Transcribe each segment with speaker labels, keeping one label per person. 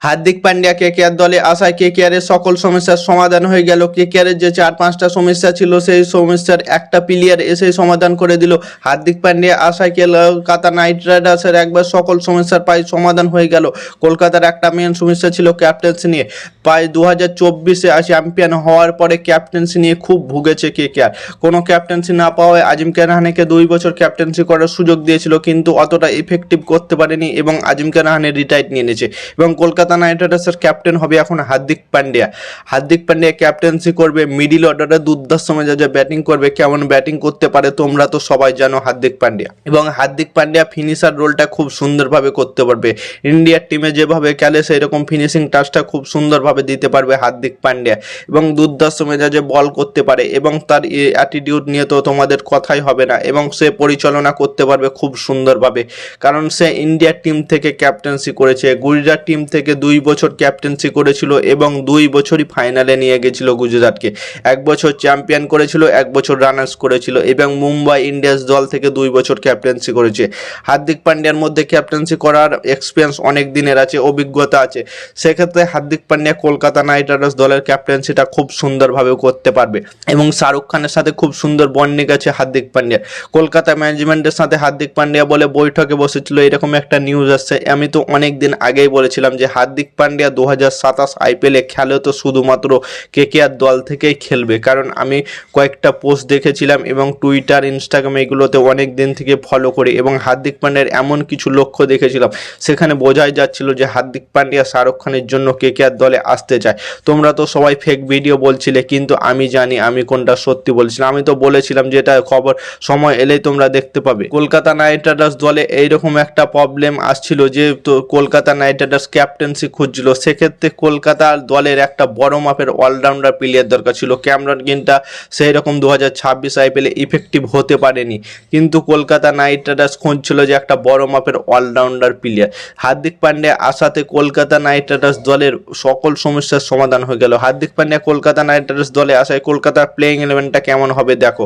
Speaker 1: Hardik Pandya KKR দলে আসায় কেকেআরের সকল সমস্যার সমাধান হয়ে গেল। কেকেআরের যে 4-5টা সমস্যা ছিল সেই সমস্যার একটা প্লেয়ার এসে সমাধান করে দিল। হার্দিক পান্ডিয়া আসায় কলকাতা নাইট রাইডার্সের একবার সকল সমস্যার প্রায় সমাধান হয়ে গেল। কলকাতার একটা মেন সমস্যা ছিল ক্যাপ্টেন্সি নিয়ে। প্রায় 2024-এ চ্যাম্পিয়ন হওয়ার পরে ক্যাপ্টেন্সি নিয়ে খুব ভুগেছে কেকেআর। কোনো ক্যাপ্টেন্সি না পাওয়ায় আজিমকে রাহানেকে 2 বছর ক্যাপ্টেন্সি করার সুযোগ দিয়েছিল, কিন্তু অতটা ইফেক্টিভ করতে পারেনি এবং আজিমকে রাহানে রিটায়ার নিয়ে নিয়েছে। এবং কলকাতা নাইট রাইডার্সের ক্যাপ্টেন হবে এখন হার্দিক পান্ডিয়া। হার্দিক পান্ডিয়া ক্যাপ্টেন্সি করবে, মিডিল অর্ডারে দুর্দান্ত মেজাজে ব্যাটিং করবে। কেমন ব্যাটিং করতে পারে তোমরা তো সবাই জানো হার্দিক পান্ডিয়া। এবং হার্দিক পান্ডিয়া ফিনিশার রোলটা খুব সুন্দরভাবে করতে পারবে। ইন্ডিয়ার টিমে যেভাবে খেলে সেই রকম ফিনিশিং টাচটা খুব সুন্দরভাবে দিতে পারবে হার্দিক পান্ডিয়া। এবং দুর্দান্ত মেজাজে বল করতে পারে এবং তার অ্যাটিটিউড নিয়ে তো তোমাদের কথাই হবে না। এবং সে পরিচালনা করতে পারবে খুব সুন্দরভাবে, কারণ সে ইন্ডিয়ার টিম থেকে ক্যাপ্টেন্সি করেছে। গুজরাট টিম থেকে 2 বছর ক্যাপ্টেন্সি করেছিল এবং 2 বছরই ফাইনালে নিয়ে গেছিল গুজরাটকে। 1 বছর চ্যাম্পিয়ন করেছিল, 1 বছর রানার্স করেছিল এবং মুম্বাই ইন্ডিয়ান্স দল থেকে 2 বছর ক্যাপ্টেন্সি করেছে। হার্দিক পান্ডিয়ার মধ্যে ক্যাপ্টেন্সি করার এক্সপিরিয়েন্স অনেক দিনের আছে, অভিজ্ঞতা আছে। সেক্ষেত্রে হার্দিক পান্ডিয়া কলকাতা নাইট রাইডার্স দলের ক্যাপ্টেন্সিটা খুব সুন্দরভাবে করতে পারবে। এবং শাহরুখ খানের সাথে খুব সুন্দর বন্ডিং আছে হার্দিক পান্ডিয়ার। কলকাতা ম্যানেজমেন্টের সাথে হার্দিক পান্ডিয়া বলে বৈঠকে বসেছিল, এরকম একটা নিউজ আসছে। আমি তো অনেক দিন আগেই বলেছিলাম যে হার্দিক পান্ডিয়া 2027 আইপিএলে খেলে তো শুধুমাত্র কেকেআর দল থেকেই খেলবে, কারণ আমি কয়েকটা পোস্ট দেখেছিলাম এবং টুইটার, ইনস্টাগ্রাম এগুলোতে অনেক দিন থেকে ফলো করি এবং হার্দিক পান্ডিয়ার এমন কিছু লক্ষ্য দেখেছিলাম, সেখানে বোঝাই যাচ্ছিল যে হার্দিক পান্ডিয়া শাহরুখ খানের জন্য কেকেআর দলে আসতে চায়। তোমরা তো সবাই ফেক ভিডিও বলছিলে, কিন্তু আমি জানি আমি কোনটা সত্যি বলছিলাম। আমি তো বলেছিলাম যে এটা খবর সময় এলেই তোমরা দেখতে পাবে। কলকাতা নাইট রাইডার্স দলে এইরকম একটা প্রবলেম আসছিল যে তো কলকাতা নাইট রাইডার্স ক্যাপ্টেন্সি খুঁজছিল। সেক্ষেত্রে কলকাতা দলের একটা বড় মাপের অলরাউন্ডার প্লেয়ার দরকার ছিল। ক্যামেরন গ্রিনটা সেই রকম 2026 আইপিএলে ইফেক্টিভ হতে পারেনি, কিন্তু কলকাতা নাইট রাইডার্স খুঁজছিল যে একটা বড় মাপের অলরাউন্ডার প্লেয়ার। হার্দিক পান্ডিয়া আসাতে কলকাতা নাইট রাইডার্স দলের সকল সমস্যার সমাধান হয়ে গেল। হার্দিক পান্ডিয়া কলকাতা নাইট রাইডার্স দলে আসায় কলকাতার প্লেইং ইলেভেনটা কেমন হবে দেখো।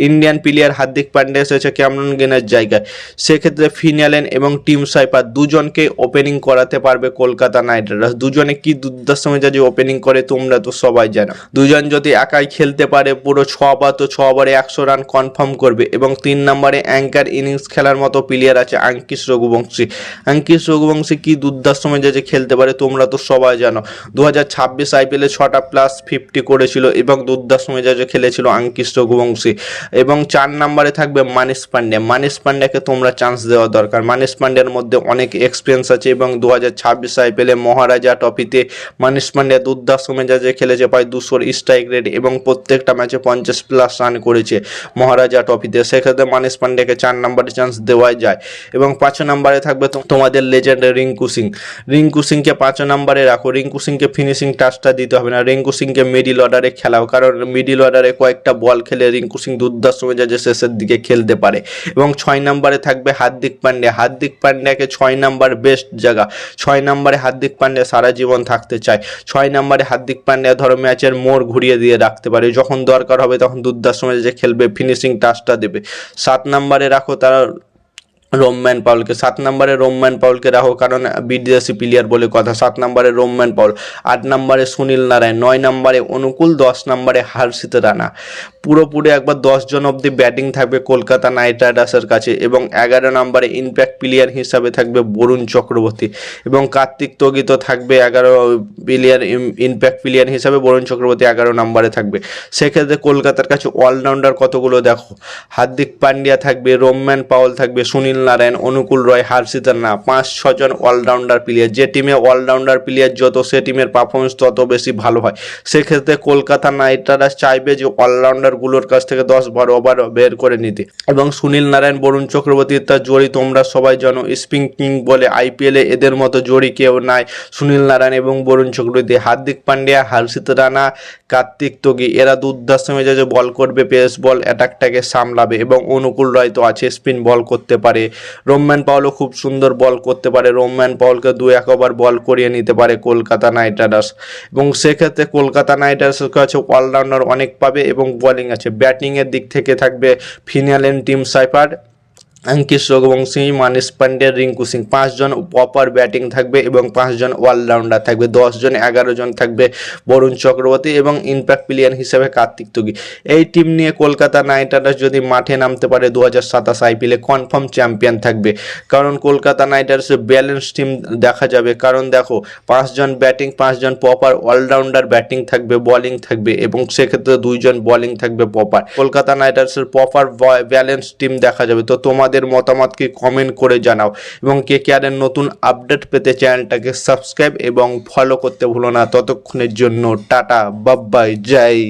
Speaker 1: ইন্ডিয়ান প্লেয়ার হার্দিক পান্ডিয়া এসেছে ক্যামেরন গ্রিনের জায়গায়। সেক্ষেত্রে ফিন অ্যালেন এবং টিম সাইপার দুজনকে ওপেনিং করাতে পারবে কলকাতা নাইট রাইডার্স। দুজনে কি দুর্দান্ত মেজাজে ওপেনিং করে তোমরা তো সবাই জানো। দুজন যদি একাই খেলতে পারে পুরো 6 বার, তো 6 বারে 100 রান কনফার্ম করবে। এবং 3 নম্বরে অ্যাঙ্কার ইনিংস খেলার মতো প্লেয়ার আছে আঙ্কিশ রঘুবংশী। আঙ্কিশ রঘুবংশী কি দুর্দান্ত মেজাজে খেলতে পারে তোমরা তো সবাই জানো। 2026 আইপিএলে 6টা প্লাস 50 করেছিল এবং দুর্দান্ত মেজাজে খেলেছিল আঙ্কিশ রঘুবংশী। এবং 4 নম্বরে থাকবে মানিশ পান্ডে। মানিশ পান্ডেকে তোমরা চান্স দেওয়া দরকার। মানিশ পান্ডের মধ্যে অনেক এক্সপিরিয়েন্স আছে এবং 2026 আইপিএলে মহারাজা ট্রফিতে মানিশ পান্ডিয়া দুর্দান্ত মেজাজে খেলেছে, প্রায় 200 স্ট্রাইক রেট এবং প্রত্যেকটা ম্যাচে 50 প্লাস রান করেছে মহারাজা ট্রফিতে। সেক্ষেত্রে মানিশ পান্ডিয়াকে 4 নম্বরে চান্স দেওয়াই যায়। এবং 5 নম্বরে থাকবে তোমাদের লেজেন্ড রিঙ্কু সিং। রিঙ্কু সিংকে 5 নম্বরে রাখো। রিঙ্কু সিংকে ফিনিশিং টাচটা দিতে হবে না, রিঙ্কু সিংকে মিডিল অর্ডারে খেলাও, কারণ মিডিল অর্ডারে কয়েকটা বল খেলে রিঙ্কু সিং দুর্দান্ত মেজাজে শেষের দিকে খেলতে পারে। এবং 6 নম্বরে থাকবে হার্দিক পান্ডিয়া। হার্দিক পান্ডিয়াকে 6 নম্বর বেস্ট জায়গা। 6 নম্বরে হার্দিক পান্ডিয়া সারা জীবন থাকতে চায়। 6 নম্বরে হার্দিক পান্ডিয়া ধরো ম্যাচের মোড় ঘুরিয়ে দিয়ে রাখতে পারে, যখন দরকার হবে তখন দুর্দান্ত মেজাজে খেলবে, ফিনিশিং টাচটা দেবে। 7 নম্বরে রাখো তারা রোম্যান পাউলকে। 7 নম্বরে রোম্যান পাউলকে রাখো, কারণ বিদেশি প্লেয়ার বলে কথা। 7 নম্বরে রোম্যান পাউল। 8 নম্বরে সুনীল নারায়ণ। 9 নম্বরে অনুকূল। 10 নম্বরে হর্ষিত রানা। পুরোপুরি একবার 10 জন অব্দি ব্যাটিং থাকবে কলকাতা নাইট রাইডার্সের কাছে। এবং 11 নম্বরে ইম্প্যাক্ট প্লেয়ার হিসাবে থাকবে বরুণ চক্রবর্তী এবং কার্তিক স্থগিত থাকবে 11 প্লেয়ার ইম্প্যাক্ট প্লেয়ার হিসাবে। বরুণ চক্রবর্তী 11 নম্বরে থাকবে। সেক্ষেত্রে কলকাতার কাছে অলরাউন্ডার কতগুলো দেখো। হার্দিক পান্ডিয়া থাকবে, রোম্যান পাউল থাকবে, সুনীল নারায়ণ, অনুকূল রয়, হর্ষিত রানা। 5-6 জন অলরাউন্ডার প্লেয়ার। যে টিমে অলরাউন্ডার প্লেয়ার যত, সে টিমের পারফরমেন্স তত বেশি ভালো হয়। সেক্ষেত্রে কলকাতা নাইট রাইডার্স চাইবে যে অলরাউন্ডারগুলোর কাছ থেকে 10-12 ওভার বের করে নিতে। এবং সুনীল নারায়ণ, বরুণ চক্রবর্তী তার জড়ি তোমরা সবাই জানো, স্পিন কিং বলে আইপিএলে এদের মতো জড়ি কেউ নাই। সুনীল নারায়ণ এবং বরুণ চক্রবর্তী। হার্দিক পান্ডিয়া, হর্ষিত রানা, কার্তিক স্থগি, এরা দুর্দান্ত মেজাজে বল করবে, পেস বল অ্যাটাকটাকে সামলাবে। এবং অনুকূল রয় তো আছে, স্পিন বল করতে পারে। রোম্যান পাউলও খুব সুন্দর বল করতে পারে। রোম্যান পাউলকে 2-1 ওভার বল করিয়ে নিতে পারে কলকাতা নাইট রাইডার্স। এবং সেক্ষেত্রে কলকাতা নাইট রাইডার্সের কাছে অলরাউন্ডার অনেক পাবে এবং বোলিং আছে। ব্যাটিংয়ের দিক থেকে থাকবে ফিন অ্যালেন, টিম সাইপার অঙ্কিত রঘুবংশী, মানিশ পান্ডে, রিঙ্কু সিং, 5 জন প্রপার ব্যাটিং থাকবে এবং 5 জন অলরাউন্ডার থাকবে। 10 জন 11 জন থাকবে বরুণ চক্রবর্তী এবং ইম্প্যাক্ট প্লেয়ার হিসেবে কার্তিক তুগি। এই টিম নিয়ে কলকাতা নাইট রাইডার্স যদি মাঠে নামতে পারে 2027 আইপিএলে কনফার্ম চ্যাম্পিয়ন থাকবে, কারণ কলকাতা নাইট রাইডার্সের ব্যালেন্স টিম দেখা যাবে। কারণ দেখো 5 জন ব্যাটিং, 5 জন প্রপার অলরাউন্ডার ব্যাটিং থাকবে, বোলিং থাকবে এবং সেক্ষেত্রে 2 জন বোলিং থাকবে প্রপার। কলকাতা নাইট রাইডার্সের প্রপার ব্যালেন্স টিম দেখা যাবে। তো তোমাদের মতামতকে কমেন্ট করে জানাও এবং কেকেআরের নতুন আপডেট পেতে চ্যানেলটাকে সাবস্ক্রাইব এবং ফলো করতে ভুলো না। ততক্ষণের জন্য টাটা, বাই বাই, জয়।